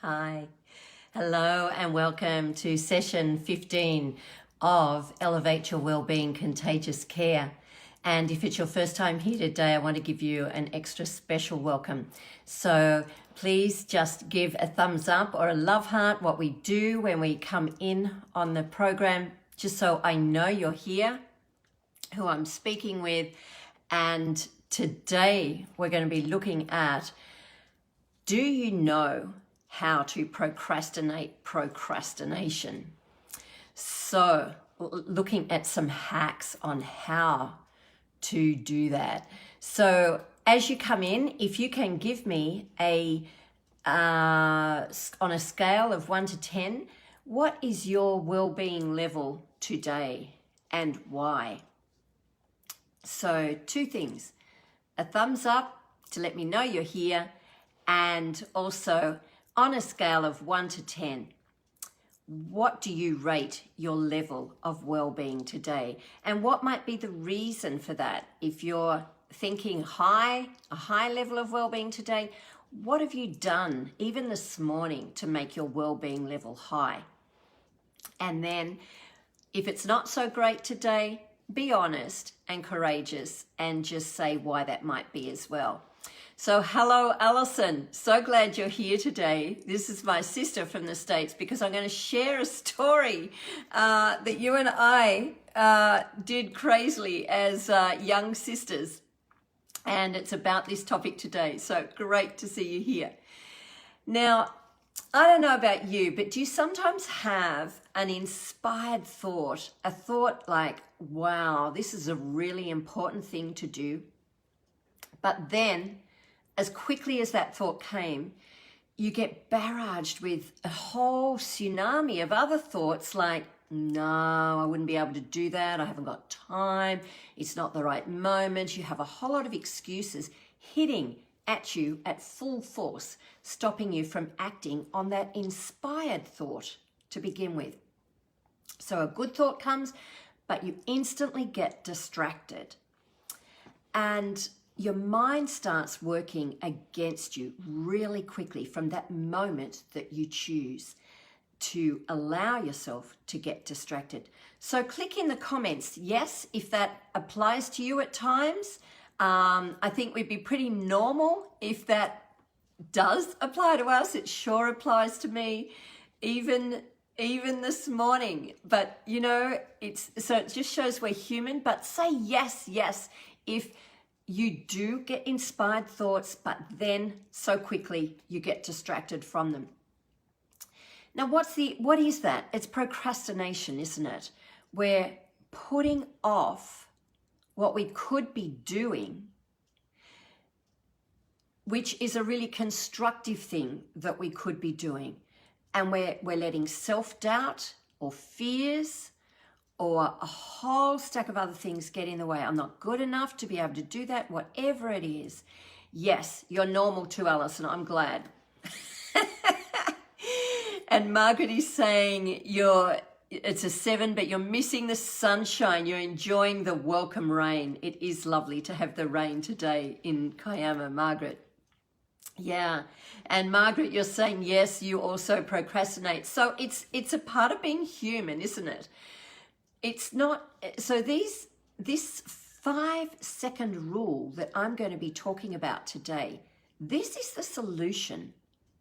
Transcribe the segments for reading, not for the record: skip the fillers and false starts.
Hi, hello, and welcome to session 15 of Elevate Your Wellbeing Contagious Care. And if it's your first time here today, I want to give you an extra special welcome. So please just give a thumbs up or a love heart, what we do when we come in on the program, just so I know you're here, who I'm speaking with. And today we're going to be looking at, do you know how to procrastinate procrastination? So looking at some hacks on how to do that. So as you come in, if you can give me on a scale of 1 to 10, what is your well-being level today and why? So 2 things, a thumbs up to let me know you're here, and also on a scale of 1 to 10, what do you rate your level of well-being today? And what might be the reason for that? If you're thinking a high level of well-being today, what have you done even this morning to make your well-being level high? And then if it's not so great today, be honest and courageous and just say why that might be as well. So hello, Alison. So glad you're here today. This is my sister from the States, because I'm going to share a story that you and I did crazily as young sisters. And it's about this topic today. So great to see you here. Now, I don't know about you, but do you sometimes have an inspired thought, a thought like, wow, this is a really important thing to do. But then, as quickly as that thought came, you get barraged with a whole tsunami of other thoughts like, no, I wouldn't be able to do that. I haven't got time. It's not the right moment. You have a whole lot of excuses hitting at you at full force, stopping you from acting on that inspired thought to begin with. So a good thought comes, but you instantly get distracted. And your mind starts working against you really quickly from that moment that you choose to allow yourself to get distracted. So click in the comments, yes, if that applies to you at times. I think we'd be pretty normal if that does apply to us. It sure applies to me, even this morning. But you know, it just shows we're human. But say yes if you do get inspired thoughts, but then so quickly you get distracted from them. Now, what is that? It's procrastination, isn't it? We're putting off what we could be doing, which is a really constructive thing that we could be doing. And we're letting self-doubt or fears or a whole stack of other things get in the way. I'm not good enough to be able to do that, whatever it is. Yes, you're normal too, Alison. I'm glad. And Margaret is saying it's a 7, but you're missing the sunshine. You're enjoying the welcome rain. It is lovely to have the rain today in Kiama, Margaret. Yeah. And Margaret, you're saying, yes, you also procrastinate. So it's a part of being human, isn't it? It's not, so this 5-second rule that I'm going to be talking about today, this is the solution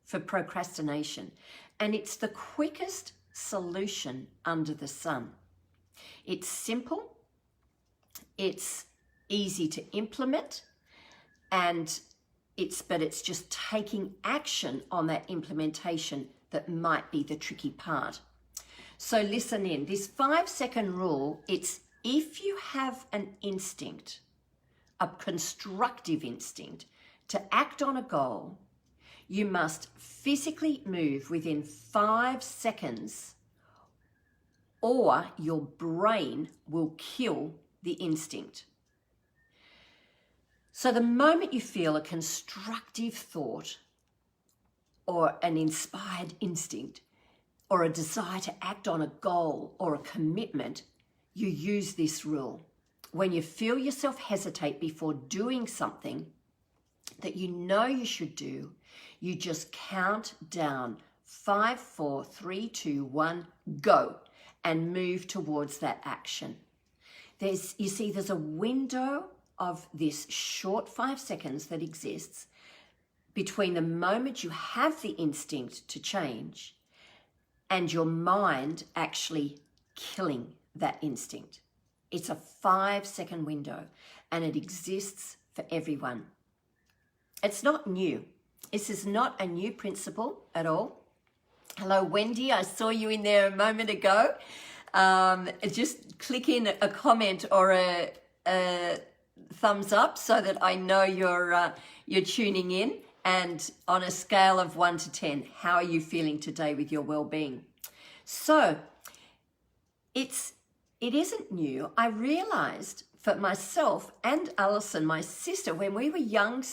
for procrastination. And it's the quickest solution under the sun. It's simple, it's easy to implement, and but it's just taking action on that implementation that might be the tricky part. So listen in, this 5-second rule, it's if you have an instinct, a constructive instinct to act on a goal, you must physically move within 5 seconds or your brain will kill the instinct. So the moment you feel a constructive thought or an inspired instinct, or a desire to act on a goal or a commitment, you use this rule. When you feel yourself hesitate before doing something that you know you should do, You just count down 5, 4, 3, 2, 1, go, and move towards that action. There's a window of this short 5 seconds that exists between the moment you have the instinct to change and your mind actually killing that instinct. It's a 5-second window, and it exists for everyone. It's not new. This is not a new principle at all. Hello, Wendy. I saw you in there a moment ago. Just click in a comment or a thumbs up so that I know you're tuning in. And on a scale of 1 to 10, how are you feeling today with your well-being? So it isn't new. I realized for myself and Alison, my sister, when we were young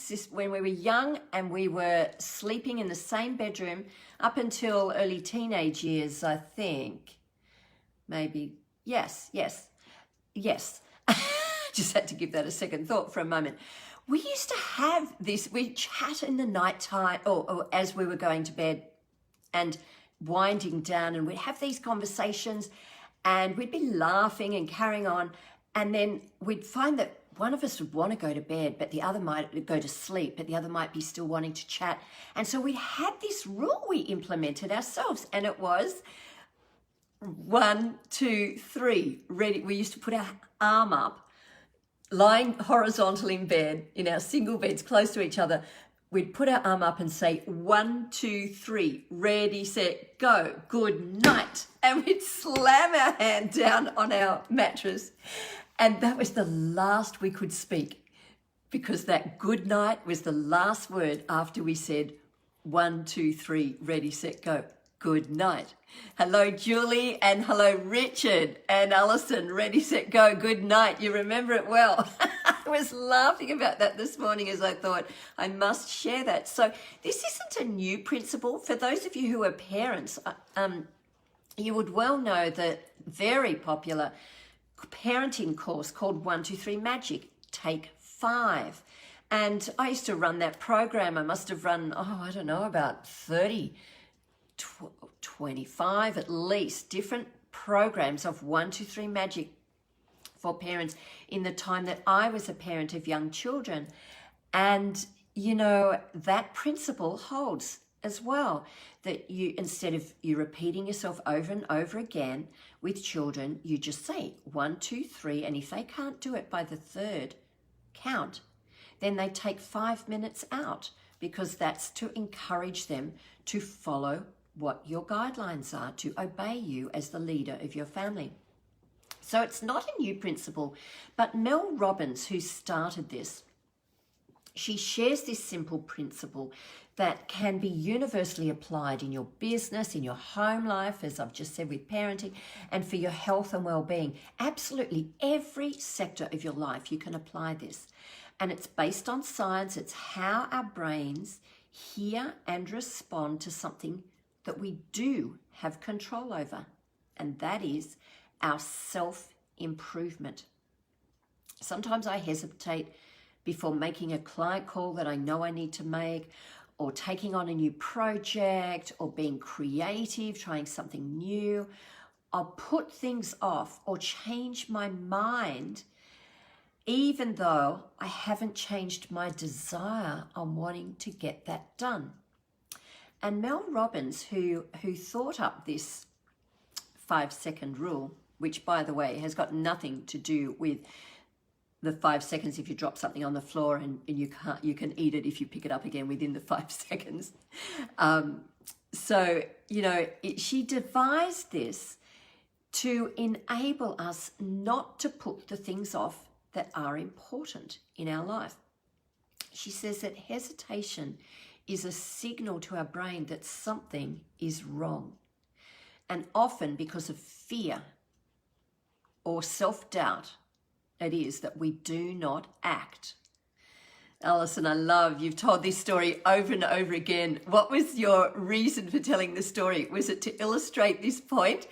and we were sleeping in the same bedroom up until early teenage years, I think. Maybe, yes. Just had to give that a second thought for a moment. We used to have this, we'd chat in the nighttime or as we were going to bed and winding down, and we'd have these conversations and we'd be laughing and carrying on, and then we'd find that one of us would want to go to bed, but the other might go to sleep, but the other might be still wanting to chat. And so we had this rule we implemented ourselves, and it was 1, 2, 3, ready. We used to put our arm up, lying horizontal in bed, in our single beds close to each other. We'd put our arm up and say 1, 2, 3, ready, set, go, good night. And we'd slam our hand down on our mattress. And that was the last we could speak, because that good night was the last word after we said 1, 2, 3, ready, set, go. Good night. Hello, Julie, and hello, Richard and Alison. Ready, set, go. Good night. You remember it well. I was laughing about that this morning as I thought I must share that. So this isn't a new principle. For those of you who are parents, you would well know the very popular parenting course called 1, 2, 3 Magic. Take 5. And I used to run that program. I must have run, about 30 25 at least different programs of 1, 2, 3 Magic for parents in the time that I was a parent of young children. And, that principle holds as well, that you, instead of you repeating yourself over and over again with children, you just say 1, 2, 3, and if they can't do it by the 3rd count, then they take 5 minutes out, because that's to encourage them to follow what your guidelines are, to obey you as the leader of your family. So it's not a new principle, but Mel Robbins, who started this, she shares this simple principle that can be universally applied in your business, in your home life, as I've just said with parenting, and for your health and well-being. Absolutely every sector of your life you can apply this. And it's based on science. It's how our brains hear and respond to something that we do have control over, and that is our self-improvement. Sometimes I hesitate before making a client call that I know I need to make, or taking on a new project, or being creative, trying something new. I'll put things off or change my mind, even though I haven't changed my desire on wanting to get that done. And Mel Robbins, who thought up this 5-second rule, which, by the way, has got nothing to do with the 5 seconds if you drop something on the floor and you can eat it if you pick it up again within the 5 seconds. She devised this to enable us not to put the things off that are important in our life. She says that hesitation is a signal to our brain that something is wrong. And often because of fear or self-doubt, it is that we do not act. Alison, I love you've told this story over and over again. What was your reason for telling the story? Was it to illustrate this point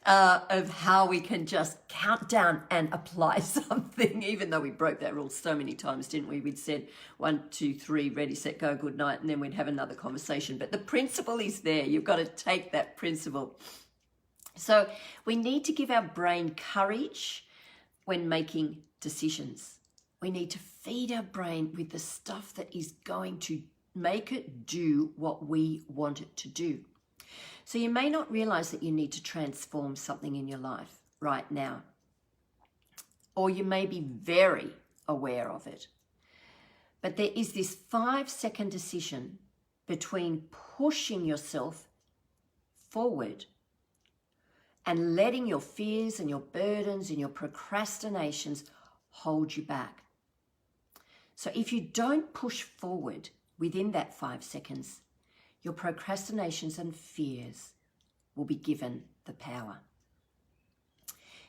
of how we can just count down and apply something, even though we broke that rule so many times, didn't we? We'd said 1, 2, 3, ready, set, go, good night, and then we'd have another conversation. But the principle is there. You've got to take that principle. So we need to give our brain courage when making decisions. We need to feed our brain with the stuff that is going to make it do what we want it to do. So you may not realize that you need to transform something in your life right now, or you may be very aware of it. But there is this 5-second decision between pushing yourself forward and letting your fears and your burdens and your procrastinations hold you back. So if you don't push forward within that 5 seconds, your procrastinations and fears will be given the power.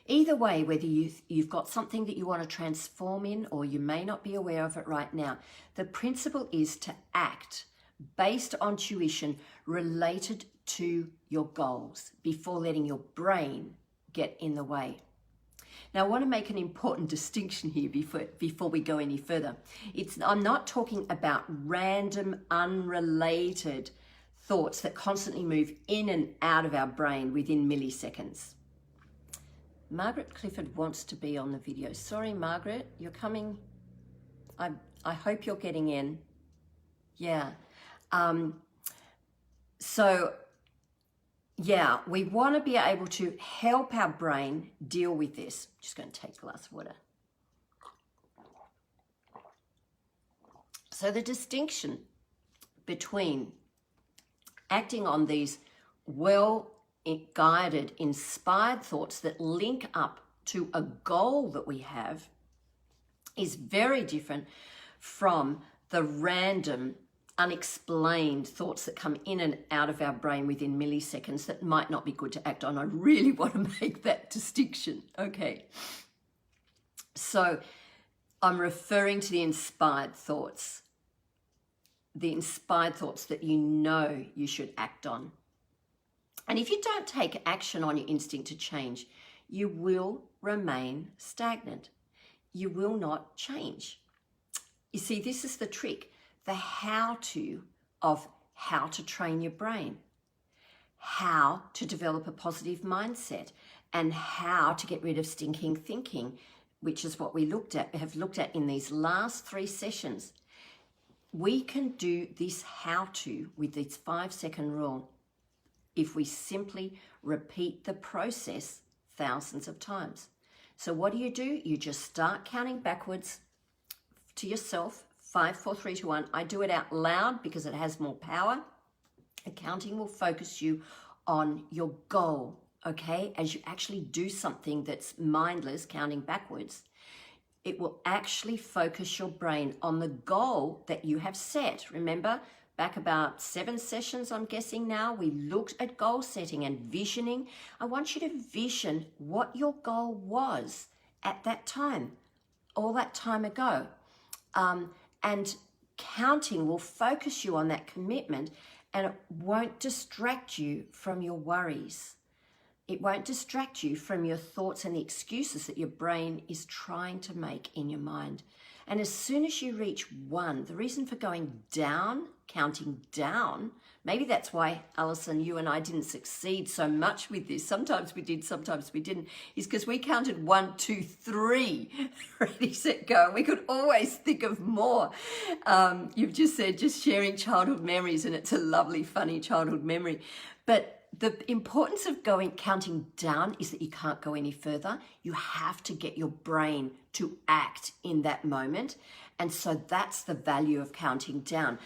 Either way, whether you've got something that you want to transform in or you may not be aware of it right now, the principle is to act based on tuition related to your goals before letting your brain get in the way. Now, I want to make an important distinction here before we go any further. I'm not talking about random, unrelated thoughts that constantly move in and out of our brain within milliseconds. Margaret Clifford wants to be on the video. Sorry, Margaret, you're coming. I hope you're getting in. Yeah. Yeah, we want to be able to help our brain deal with this. Just going to take a glass of water. So the distinction between acting on these well-guided, inspired thoughts that link up to a goal that we have is very different from the random, unexplained thoughts that come in and out of our brain within milliseconds that might not be good to act on. I really want to make that distinction. Okay. So I'm referring to the inspired thoughts that you know you should act on. And if you don't take action on your instinct to change, you will remain stagnant. You will not change. You see, this is the trick. The how-to of how to train your brain, how to develop a positive mindset, and how to get rid of stinking thinking, which is what we have looked at in these last 3 sessions. We can do this how-to with this 5-second rule if we simply repeat the process thousands of times. So what do? You just start counting backwards to yourself. 5, 4, 3, 2, 1. I do it out loud because it has more power. Accounting will focus you on your goal, okay? As you actually do something that's mindless, counting backwards, it will actually focus your brain on the goal that you have set. Remember, back about 7 sessions, I'm guessing now, we looked at goal setting and visioning. I want you to vision what your goal was at that time, all that time ago. And counting will focus you on that commitment, and it won't distract you from your worries. It won't distract you from your thoughts and the excuses that your brain is trying to make in your mind. And as soon as you reach 1, the reason for going down, counting down, maybe that's why, Alison, you and I didn't succeed so much with this. Sometimes we did, sometimes we didn't, is because we counted 1, 2, 3, ready, set, go. We could always think of more. You've just said just sharing childhood memories, and it's a lovely, funny childhood memory. But the importance of counting down is that you can't go any further. You have to get your brain to act in that moment. And so that's the value of counting down.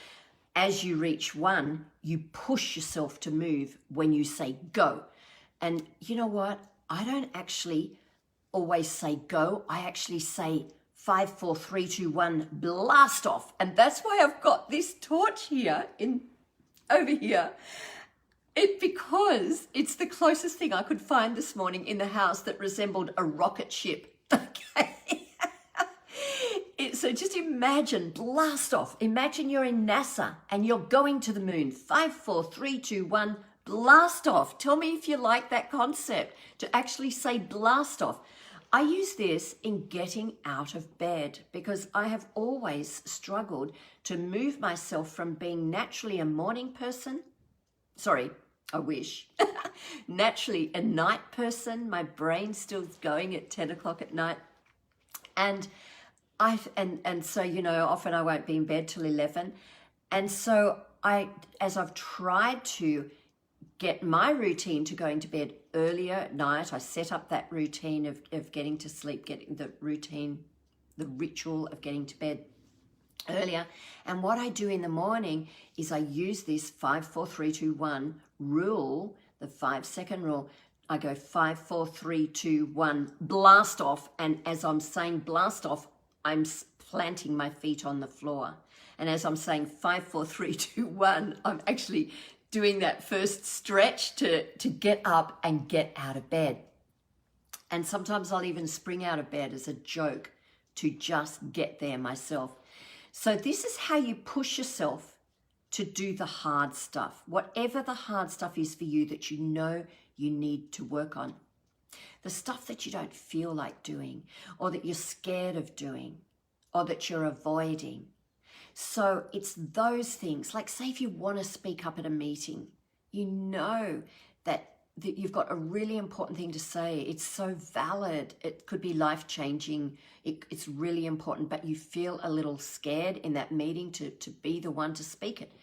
As you reach 1, you push yourself to move when you say go. And you know what? I don't actually always say go. I actually say 5, 4, 3, 2, 1, blast off. And that's why I've got this torch here over here. Because it's the closest thing I could find this morning in the house that resembled a rocket ship. Okay. So just imagine, blast off. Imagine you're in NASA and you're going to the moon. 5, 4, 3, 2, 1, blast off. Tell me if you like that concept, to actually say blast off. I use this in getting out of bed because I have always struggled to move myself from being naturally a morning person. Sorry, I wish. Naturally a night person. My brain's still going at 10 o'clock at night. And so, you know, often I won't be in bed till 11. And so as I've tried to get my routine to going to bed earlier at night, I set up that routine of getting to sleep, getting the routine, the ritual of getting to bed earlier. And what I do in the morning is I use this 5, 4, 3, 2, 1 rule, the 5-second rule. I go 5, 4, 3, 2, 1, blast off. And as I'm saying blast off, I'm planting my feet on the floor. And as I'm saying 5, 4, 3, 2, 1, I'm actually doing that first stretch to get up and get out of bed. And sometimes I'll even spring out of bed as a joke to just get there myself. So this is how you push yourself to do the hard stuff, whatever the hard stuff is for you that you know you need to work on. The stuff that you don't feel like doing, or that you're scared of doing, or that you're avoiding. So it's those things, like say if you want to speak up at a meeting, you know that you've got a really important thing to say. It's so valid. It could be life-changing. It's really important, but you feel a little scared in that meeting to be the one to speak it.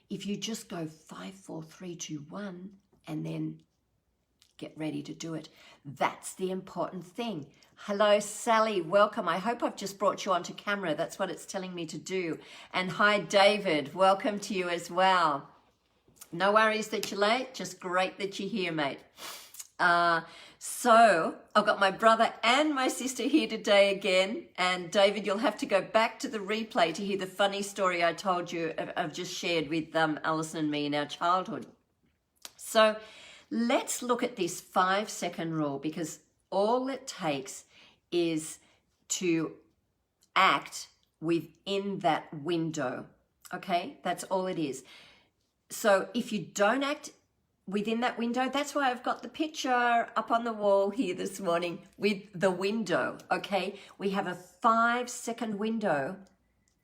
If you just go 5, 4, 3, 2, 1, and then get ready to do it. That's the important thing. Hello, Sally. Welcome. I hope I've just brought you onto camera. That's what it's telling me to do. And hi, David. Welcome to you as well. No worries that you're late. Just great that you're here, mate. So I've got my brother and my sister here today again. And David, you'll have to go back to the replay to hear the funny story I told you, I've just shared with Alison and me in our childhood. So let's look at this 5-second rule, because all it takes is to act within that window. Okay, that's all it is. So if you don't act within that window, that's why I've got the picture up on the wall here this morning with the window. Okay, we have a 5-second window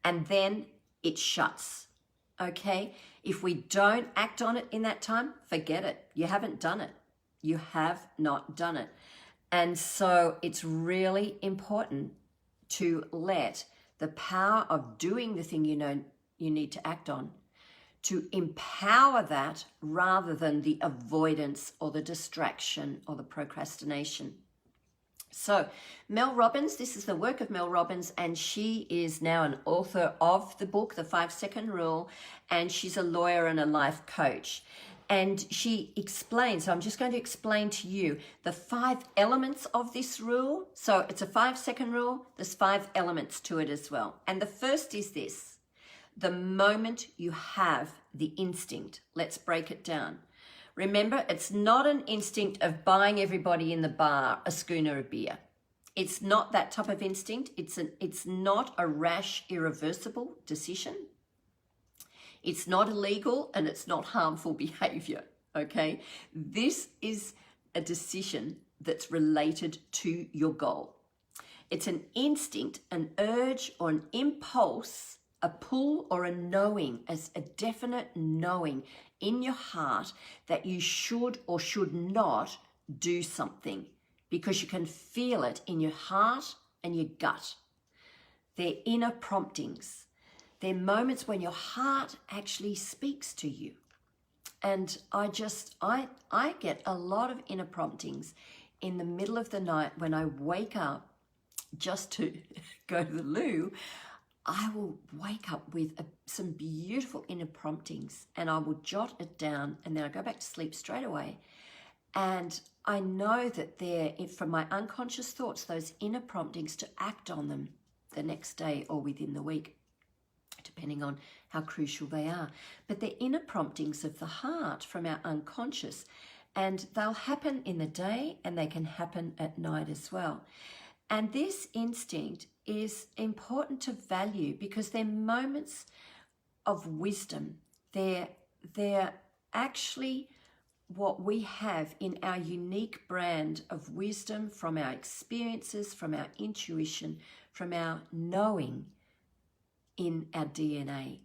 and then it shuts. Okay, if we don't act on it in that time, forget it. You haven't done it. You have not done it. And so it's really important to let the power of doing the thing you know you need to act on, to empower that rather than the avoidance or the distraction or the procrastination. So Mel Robbins, this is the work of Mel Robbins, and she is now an author of the book, The 5-Second Rule, and she's a lawyer and a life coach. And she explains, so I'm just going to explain to you the 5 elements of this rule. So it's a 5-second rule. There's 5 elements to it as well. And the first is this: the moment you have the instinct. Let's break it down. Remember, it's not an instinct of buying everybody in the bar a schooner of beer. It's not that type of instinct. It's not a rash, irreversible decision. It's not illegal and it's not harmful behavior, okay? This is a decision that's related to your goal. It's an instinct, an urge or an impulse, a pull or a knowing, as a definite knowing in your heart that you should or should not do something, because you can feel it in your heart and your gut. They're inner promptings. They're moments when your heart actually speaks to you. And I get a lot of inner promptings in the middle of the night when I wake up just to go to the loo. I will wake up with some beautiful inner promptings and I will jot it down, and then I go back to sleep straight away. And I know that they're from my unconscious thoughts, those inner promptings, to act on them the next day or within the week, depending on how crucial they are. But they're inner promptings of the heart from our unconscious, and they'll happen in the day and they can happen at night as well. And this instinct is important to value because they're moments of wisdom. They're actually what we have in our unique brand of wisdom from our experiences, from our intuition, from our knowing in our DNA.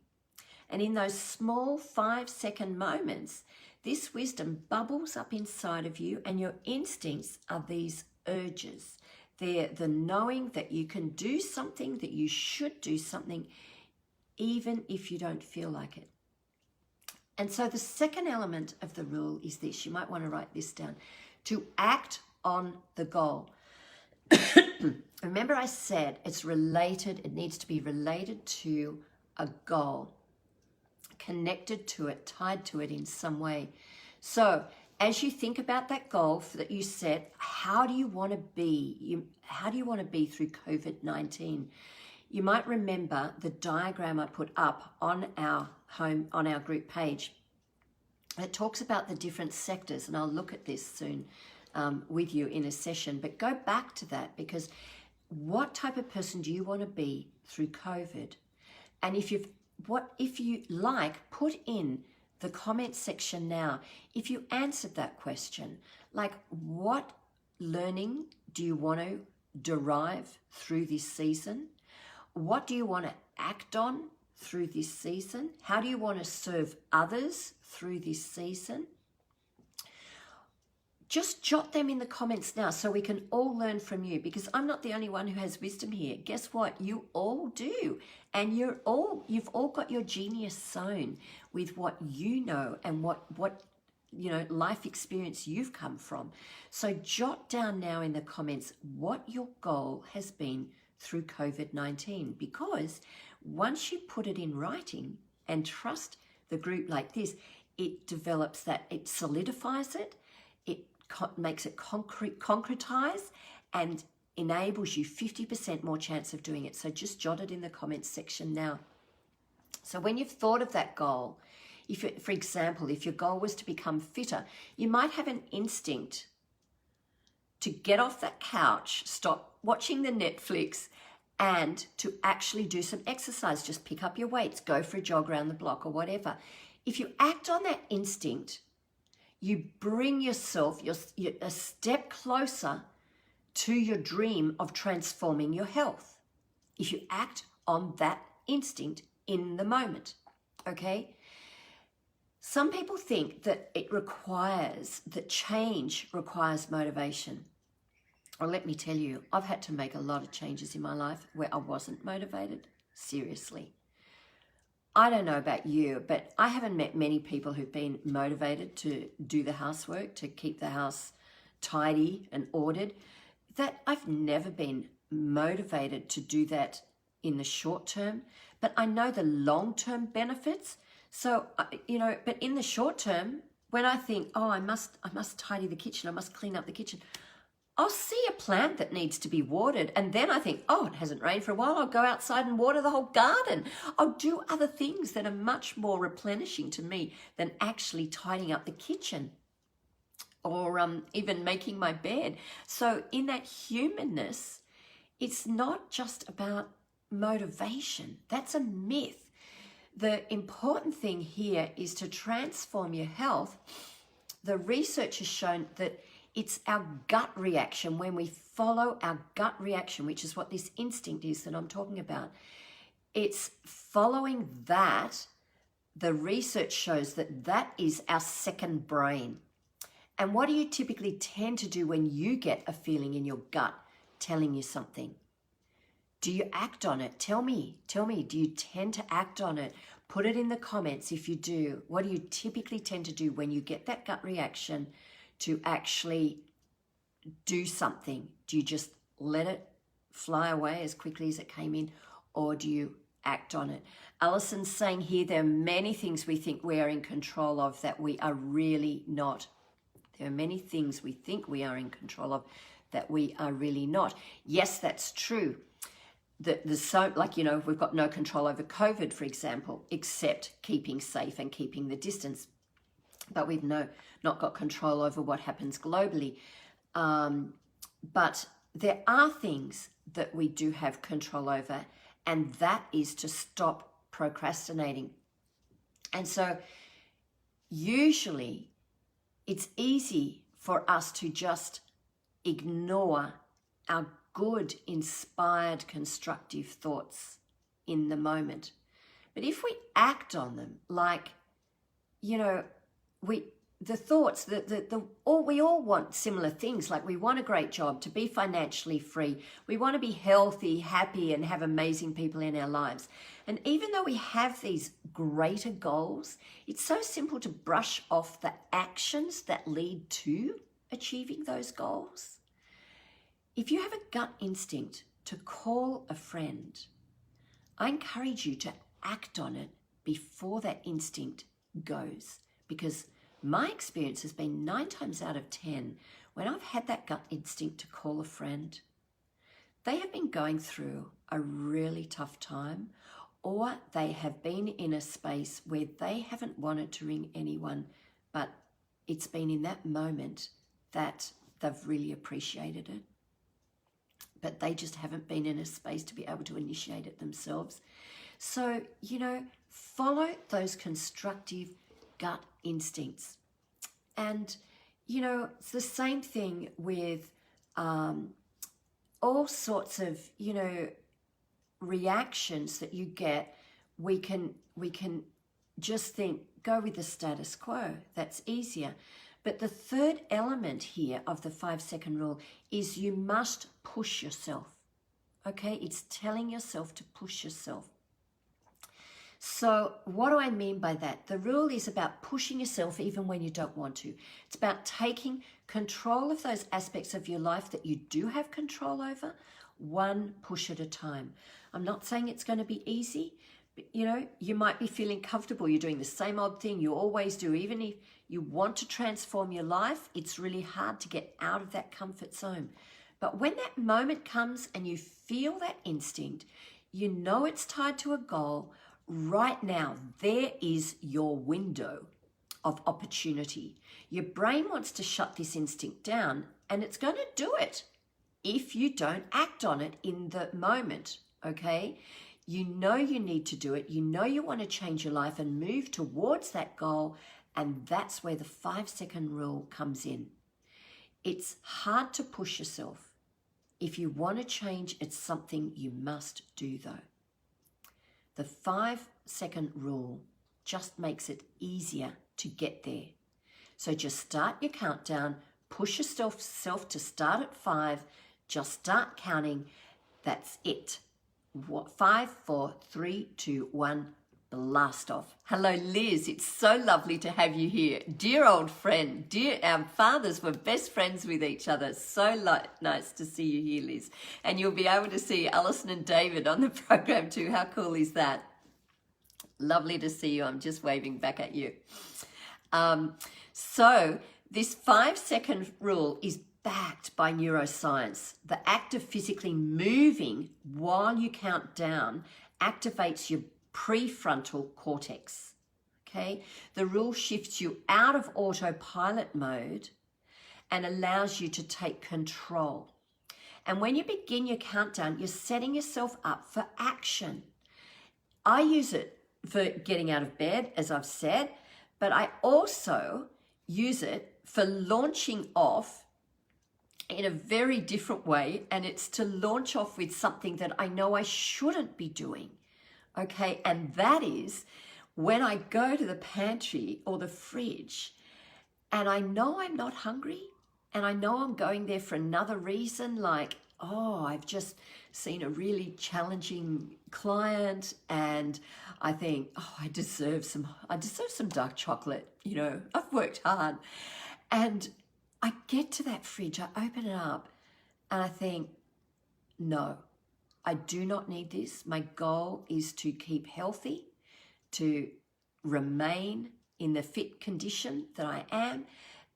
And in those small 5-second moments, this wisdom bubbles up inside of you, and your instincts are these urges. They're the knowing that you can do something, that you should do something, even if you don't feel like it. And so the second element of the rule is this. You might want to write this down. To act on the goal. Remember I said it's related, it needs to be related to a goal, connected to it, tied to it in some way. So as you think about that goal that you set, how do you want to be? How do you want to be through COVID-19? You might remember the diagram I put up on our group page. It talks about the different sectors, and I'll look at this soon with you in a session. But go back to that, because what type of person do you want to be through COVID? And if you like, put in the comment section now, if you answered that question, like what learning do you want to derive through this season? What do you want to act on through this season? How do you want to serve others through this season? Just jot them in the comments now so we can all learn from you, because I'm not the only one who has wisdom here. Guess what? You all do. And you've all got your genius sown with what you know and what life experience you've come from. So jot down now in the comments what your goal has been through COVID-19, because once you put it in writing and trust the group like this, it develops that, it solidifies it, it makes it concretize, and enables you 50% more chance of doing it. So just jot it in the comments section now. So when you've thought of that goal, for example, if your goal was to become fitter, you might have an instinct to get off that couch, stop watching the Netflix, and to actually do some exercise. Just pick up your weights, go for a jog around the block or whatever. If you act on that instinct, you bring yourself a step closer to your dream of transforming your health. If you act on that instinct in the moment, okay? Some people think that change requires motivation. Well, let me tell you, I've had to make a lot of changes in my life where I wasn't motivated, seriously. I don't know about you, but I haven't met many people who've been motivated to do the housework, to keep the house tidy and ordered. That I've never been motivated to do that in the short term, but I know the long-term benefits. So, but in the short term, when I think, oh, I must tidy the kitchen, I must clean up the kitchen, I'll see a plant that needs to be watered, and then I think, oh, it hasn't rained for a while, I'll go outside and water the whole garden. I'll do other things that are much more replenishing to me than actually tidying up the kitchen or even making my bed. So in that humanness, it's not just about motivation. That's a myth. The important thing here is to transform your health. The research has shown that it's our gut reaction. When we follow our gut reaction, which is what this instinct is that I'm talking about, it's following that. The research shows that that is our second brain. And what do you typically tend to do when you get a feeling in your gut telling you something? Do you act on it? Tell me, do you tend to act on it? Put it in the comments if you do. What do you typically tend to do when you get that gut reaction to actually do something? Do you just let it fly away as quickly as it came in, or do you act on it? Allison's saying here, there are many things we think we are in control of that we are really not. There are many things we think we are in control of that we are really not. Yes, that's true. We've got no control over COVID, for example, except keeping safe and keeping the distance. But we've not got control over what happens globally. But there are things that we do have control over, and that is to stop procrastinating. And so usually it's easy for us to just ignore our good, inspired, constructive thoughts in the moment. But if we act on them, like, you know, the thoughts, we all want similar things. Like, we want a great job, to be financially free. We want to be healthy, happy, and have amazing people in our lives. And even though we have these greater goals, it's so simple to brush off the actions that lead to achieving those goals. If you have a gut instinct to call a friend, I encourage you to act on it before that instinct goes, because my experience has been 9 times out of 10, when I've had that gut instinct to call a friend, they have been going through a really tough time, or they have been in a space where they haven't wanted to ring anyone, but it's been in that moment that they've really appreciated it. But they just haven't been in a space to be able to initiate it themselves. So, you know, follow those constructive gut instincts. And, you know, it's the same thing with all sorts of, you know, reactions that you get. We can just think, go with the status quo. That's easier. But the third element here of the 5-second rule is you must push yourself. Okay? It's telling yourself to push yourself. So what do I mean by that? The rule is about pushing yourself even when you don't want to. It's about taking control of those aspects of your life that you do have control over, one push at a time. I'm not saying it's going to be easy, but, you know, you might be feeling comfortable. You're doing the same odd thing you always do. Even if you want to transform your life, it's really hard to get out of that comfort zone. But when that moment comes and you feel that instinct, you know it's tied to a goal. Right now, there is your window of opportunity. Your brain wants to shut this instinct down, and it's going to do it if you don't act on it in the moment, okay? You know you need to do it. You know you want to change your life and move towards that goal, and that's where the 5-second rule comes in. It's hard to push yourself. If you want to change, it's something you must do, though. The 5-second rule just makes it easier to get there. So just start your countdown, push yourself to start at 5, just start counting. That's it. 5, 4, 3, 2, 1, blast off. Hello, Liz. It's so lovely to have you here. Dear old friend, our fathers were best friends with each other. So nice to see you here, Liz. And you'll be able to see Alison and David on the program too. How cool is that? Lovely to see you. I'm just waving back at you. So this 5-second rule is backed by neuroscience. The act of physically moving while you count down activates your prefrontal cortex. Okay? The rule shifts you out of autopilot mode and allows you to take control. And when you begin your countdown, you're setting yourself up for action. I use it for getting out of bed, as I've said, but I also use it for launching off in a very different way, and it's to launch off with something that I know I shouldn't be doing, okay? And that is when I go to the pantry or the fridge and I know I'm not hungry and I know I'm going there for another reason, like, oh, I've just seen a really challenging client and I think, oh, I deserve some dark chocolate, you know, I've worked hard. And I get to that fridge, I open it up and I think, no, I do not need this. My goal is to keep healthy, to remain in the fit condition that I am.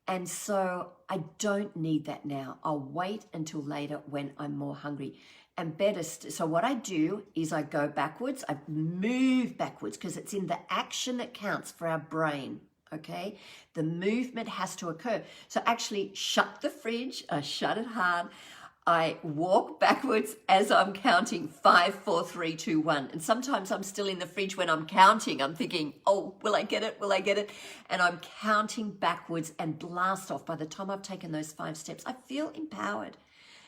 And so I don't need that now. I'll wait until later when I'm more hungry. And better, so what I do is I go backwards, I move backwards because it's in the action that counts for our brain, okay? The movement has to occur. So actually shut the fridge, shut it hard. I walk backwards as I'm counting 5, 4, 3, 2, 1. And sometimes I'm still in the fridge when I'm counting. I'm thinking, oh, will I get it? Will I get it? And I'm counting backwards and blast off. By the time I've taken those 5 steps, I feel empowered.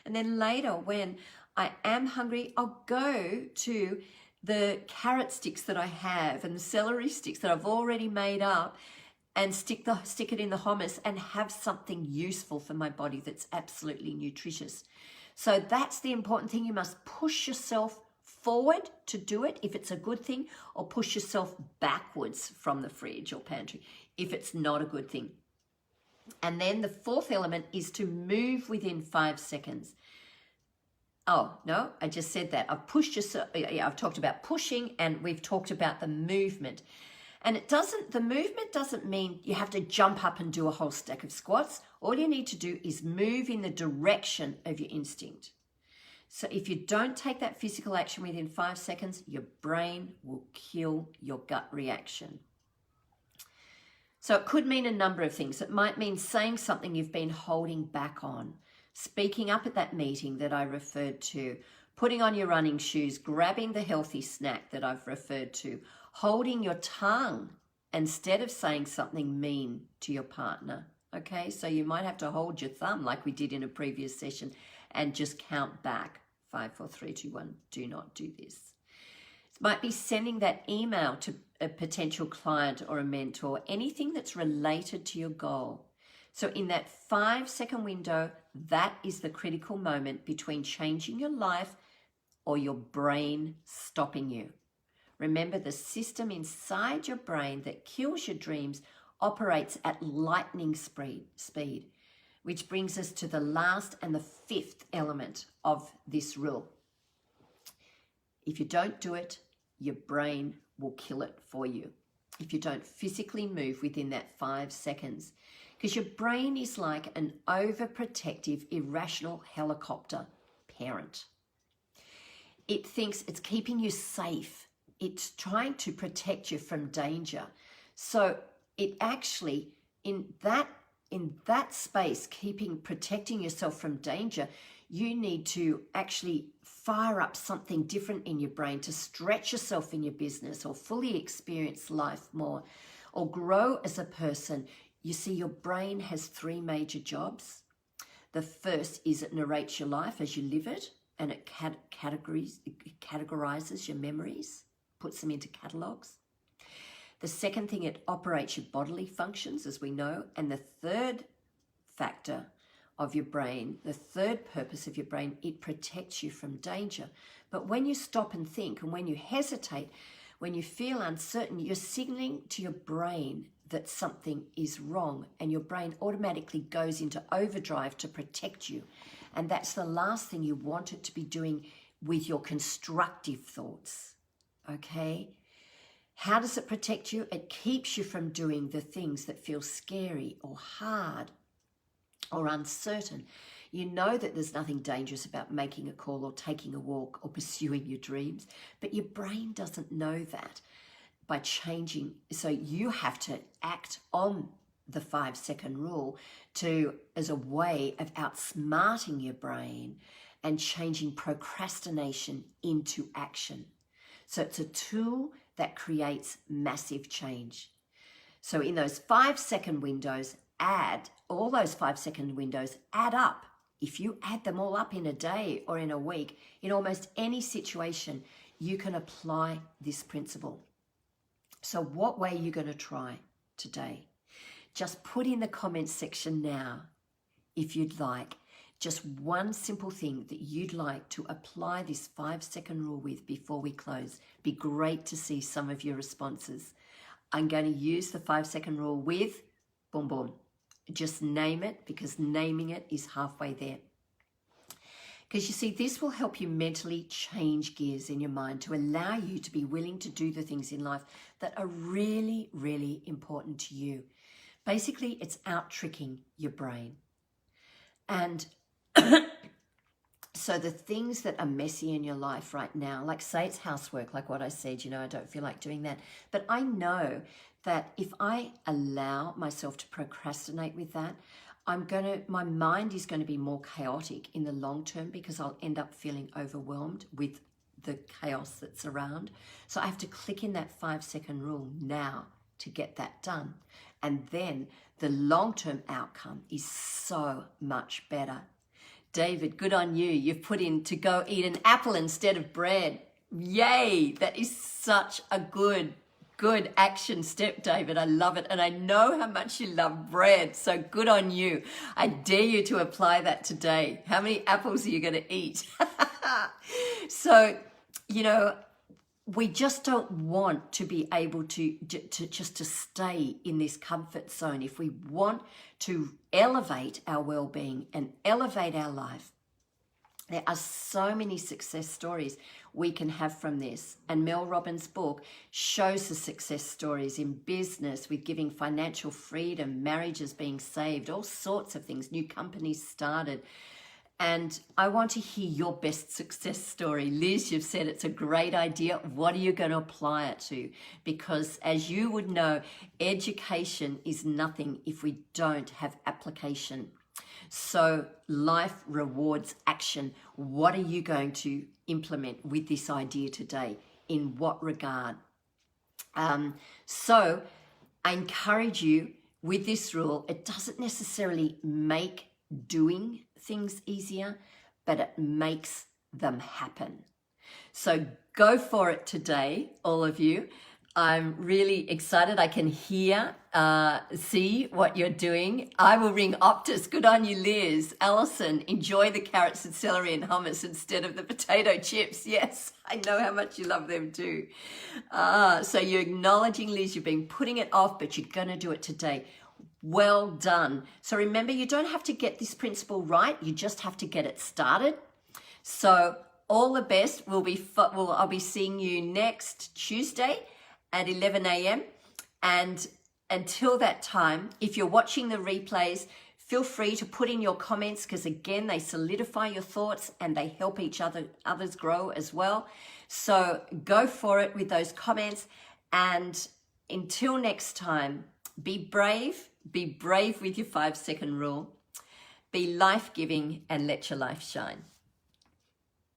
And then later, when I am hungry, I'll go to the carrot sticks that I have and the celery sticks that I've already made up and stick it in the hummus and have something useful for my body that's absolutely nutritious. So that's the important thing. You must push yourself forward to do it if it's a good thing, or push yourself backwards from the fridge or pantry if it's not a good thing. And then the fourth element is to move within 5 seconds. Oh, no, I just said that. I've pushed yourself. Yeah, I've talked about pushing, and we've talked about the movement. And the movement doesn't mean you have to jump up and do a whole stack of squats. All you need to do is move in the direction of your instinct. So if you don't take that physical action within 5 seconds, your brain will kill your gut reaction. So it could mean a number of things. It might mean saying something you've been holding back on, speaking up at that meeting that I referred to, putting on your running shoes, grabbing the healthy snack that I've referred to, holding your tongue instead of saying something mean to your partner. Okay, so you might have to hold your thumb like we did in a previous session and just count back. 5, 4, 3, 2, 1. Do not do this. It might be sending that email to a potential client or a mentor, anything that's related to your goal. So in that 5-second window, that is the critical moment between changing your life or your brain stopping you. Remember, the system inside your brain that kills your dreams operates at lightning speed, which brings us to the last and the 5th element of this rule. If you don't do it, your brain will kill it for you. If you don't physically move within that 5 seconds, because your brain is like an overprotective, irrational helicopter parent. It thinks it's keeping you safe. It's trying to protect you from danger. So it actually, in that space, protecting yourself from danger, you need to actually fire up something different in your brain to stretch yourself in your business or fully experience life more or grow as a person. You see, your brain has 3 major jobs. The first is it narrates your life as you live it, and it categorizes your memories, puts them into catalogs. The second thing, it operates your bodily functions, as we know. And the third factor of your brain, the third purpose of your brain, it protects you from danger. But when you stop and think, and when you hesitate, when you feel uncertain, you're signaling to your brain that something is wrong, and your brain automatically goes into overdrive to protect you. And that's the last thing you want it to be doing with your constructive thoughts. Okay? How does it protect you? It keeps you from doing the things that feel scary or hard or uncertain. You know that there's nothing dangerous about making a call or taking a walk or pursuing your dreams, but your brain doesn't know that by changing. So you have to act on the 5-second rule as a way of outsmarting your brain and changing procrastination into action. So it's a tool that creates massive change. So in those 5-second windows, all those 5-second windows add up. If you add them all up in a day or in a week, in almost any situation, you can apply this principle. So what way are you going to try today? Just put in the comments section now, if you'd like, just one simple thing that you'd like to apply this 5-second rule with before we close. Be great to see some of your responses. I'm going to use the 5-second rule with boom, boom. Just name it, because naming it is halfway there. Because you see, this will help you mentally change gears in your mind to allow you to be willing to do the things in life that are really, really important to you. Basically, it's out-tricking your brain. And so the things that are messy in your life right now, like say it's housework, like what I said, I don't feel like doing that. But I know that if I allow myself to procrastinate with that, my mind is going to be more chaotic in the long term because I'll end up feeling overwhelmed with the chaos that's around. So I have to click in that 5-second rule now to get that done. And then the long-term outcome is so much better. David, good on you. You've put in to go eat an apple instead of bread. Yay! That is such a good action step, David. I love it. And I know how much you love bread. So good on you. I dare you to apply that today. How many apples are you going to eat? So, you know, we just don't want to be able to stay in this comfort zone. If we want to elevate our well-being and elevate our life, there are so many success stories we can have from this. And Mel Robbins' book shows the success stories in business with giving financial freedom, marriages being saved, all sorts of things, new companies started. And I want to hear your best success story. Liz, you've said it's a great idea. What are you going to apply it to? Because as you would know, education is nothing if we don't have application. So life rewards action. What are you going to implement with this idea today? In what regard? So I encourage you with this rule. It doesn't necessarily make doing things easier, but it makes them happen. So go for it today, all of you. I'm really excited. I can hear, see what you're doing. I will ring Optus. Good on you, Liz. Alison, enjoy the carrots and celery and hummus instead of the potato chips. Yes, I know how much you love them too. So you're acknowledging, Liz, you've been putting it off, but you're going to do it today. Well done. So remember, you don't have to get this principle right. You just have to get it started. So all the best. I'll be seeing you next Tuesday at 11 a.m. And until that time, if you're watching the replays, feel free to put in your comments because, again, they solidify your thoughts and they help others grow as well. So go for it with those comments. And until next time, be brave. Be brave with your 5-second rule. Be life-giving and let your life shine.